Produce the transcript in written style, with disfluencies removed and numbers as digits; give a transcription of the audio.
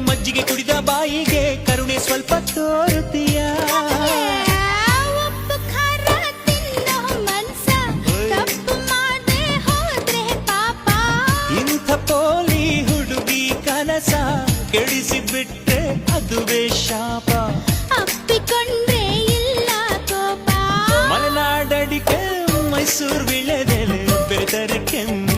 ಮಜ್ಜಿಗೆ ಕುಡಿದ ಬಾಯಿಗೆ ಕರುಣೆ ಸ್ವಲ್ಪ ತೋರುತ್ತೀಯ ಉಪ್ಪು ಖಾರ ತಿನ್ನೋ ಮನ್ಸ ತಪ್ಪು ಮಾಡದೆ ಹೋದ್ರೆ ಪಾಪ ಇಂಥ ಪೋಲಿ ಹುಡುಗಿ ಕನಸ ಕೆಡಿಸಿ ಬಿಟ್ರೆ ಅದುವೇ ಶಾಪ ಅಪ್ಪಿಕೊಂಡ್ರೆ ಇಲ್ಲ ಕೋಪ ಮಲೆನಾಡಡಿಕೆ ಮೈಸೂರು ವಿಳೆದೆಲೆ ಬೆರೆತರೆ ಕೆಮ್ಮ